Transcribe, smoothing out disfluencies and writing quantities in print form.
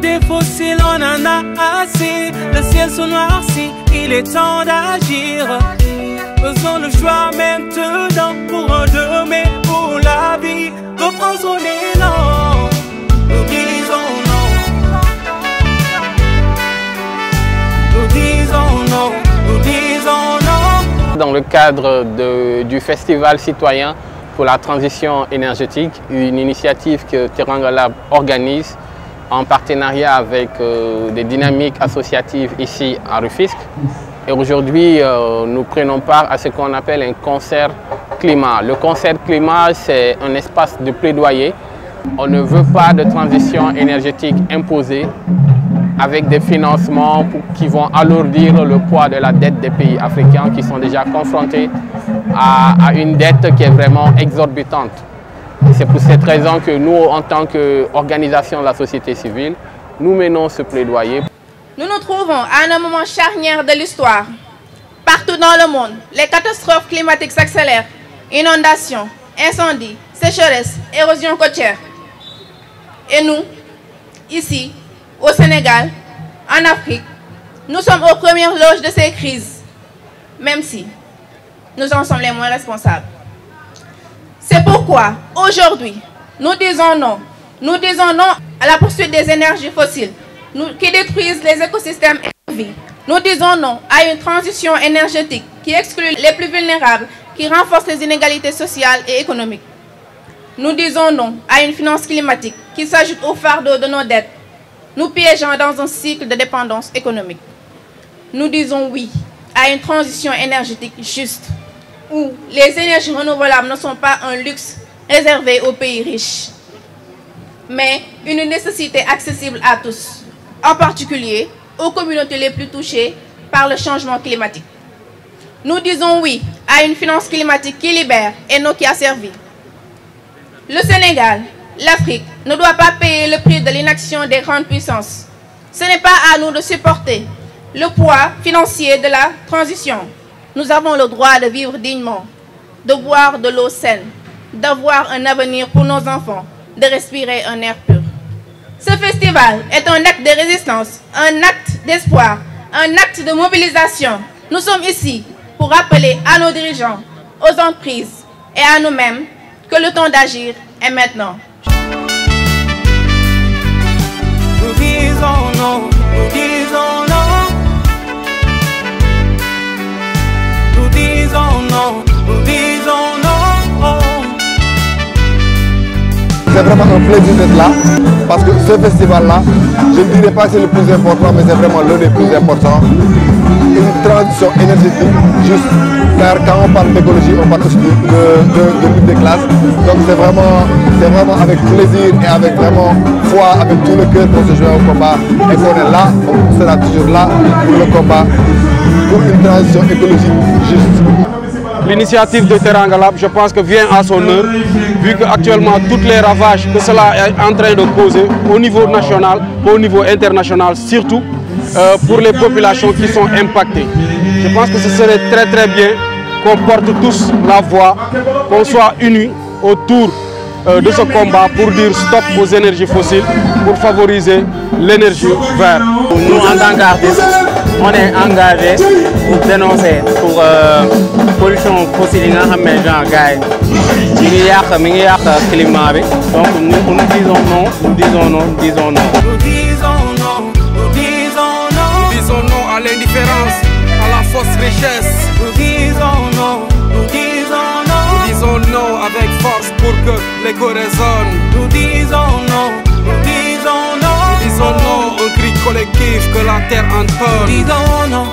Des fossiles, on en a assez. Le ciel se noircit, il est temps d'agir. Faisons le choix maintenant pour un demain, pour la vie. Reprends son élan. Nous disons non. Nous disons non. Nous disons non. Dans le cadre du Festival citoyen pour la transition énergétique, une initiative que Teranga Lab organise en partenariat avec des dynamiques associatives ici à Rufisque. Et aujourd'hui, nous prenons part à ce qu'on appelle un concert climat. Le concert climat, c'est un espace de plaidoyer. On ne veut pas de transition énergétique imposée avec des financements qui vont alourdir le poids de la dette des pays africains qui sont déjà confrontés à une dette qui est vraiment exorbitante. C'est pour cette raison que nous, en tant qu'organisation de la société civile, nous menons ce plaidoyer. Nous nous trouvons à un moment charnière de l'histoire. Partout dans le monde, les catastrophes climatiques s'accélèrent. Inondations, incendies, sécheresses, érosion côtière. Et nous, ici, au Sénégal, en Afrique, nous sommes aux premières loges de ces crises, même si nous en sommes les moins responsables. C'est pourquoi, aujourd'hui, nous disons non. Nous disons non à la poursuite des énergies fossiles qui détruisent les écosystèmes et la vie. Nous disons non à une transition énergétique qui exclut les plus vulnérables, qui renforce les inégalités sociales et économiques. Nous disons non à une finance climatique qui s'ajoute au fardeau de nos dettes, nous piégeant dans un cycle de dépendance économique. Nous disons oui à une transition énergétique juste, où les énergies renouvelables ne sont pas un luxe réservé aux pays riches, mais une nécessité accessible à tous, en particulier aux communautés les plus touchées par le changement climatique. Nous disons oui à une finance climatique qui libère et non qui asservit. Le Sénégal, l'Afrique, ne doit pas payer le prix de l'inaction des grandes puissances. Ce n'est pas à nous de supporter le poids financier de la transition. Nous avons le droit de vivre dignement, de boire de l'eau saine, d'avoir un avenir pour nos enfants, de respirer un air pur. Ce festival est un acte de résistance, un acte d'espoir, un acte de mobilisation. Nous sommes ici pour rappeler à nos dirigeants, aux entreprises et à nous-mêmes que le temps d'agir est maintenant. Nous disons non, nous disons non. Nous disons non, nous disons non. C'est vraiment un plaisir d'être là, parce que ce festival-là, je ne dirais pas que c'est le plus important, mais c'est vraiment l'un des plus importants. Une transition énergétique juste, car quand on parle d'écologie, on parle aussi de lutte des classes. Donc c'est vraiment avec plaisir et avec vraiment foi, avec tout le cœur qu'on se joint au combat et qu'on est là, on sera toujours là pour le combat, pour une transition écologique juste. L'initiative de Teranga Lab, je pense que vient à son heure, vu qu'actuellement tous les ravages que cela est en train de causer au niveau national, au niveau international, surtout pour les populations qui sont impactées. Je pense que ce serait très bien qu'on porte tous la voix, qu'on soit unis autour de ce combat pour dire stop aux énergies fossiles, pour favoriser l'énergie verte. Nous, en tant qu'artistes, on est engagés pour dénoncer pour pollution fossile dans les gens climat. Donc nous disons non, nous disons non, nous disons non. Nous disons non, nous disons non. Nous disons non à l'indifférence, à la fausse richesse. Nous disons non, nous disons non. Nous disons non avec force pour que l'écho résonne. Nous disons non, nous disons non. Nous disons non, un cri collectif que la terre entonne. Nous disons non.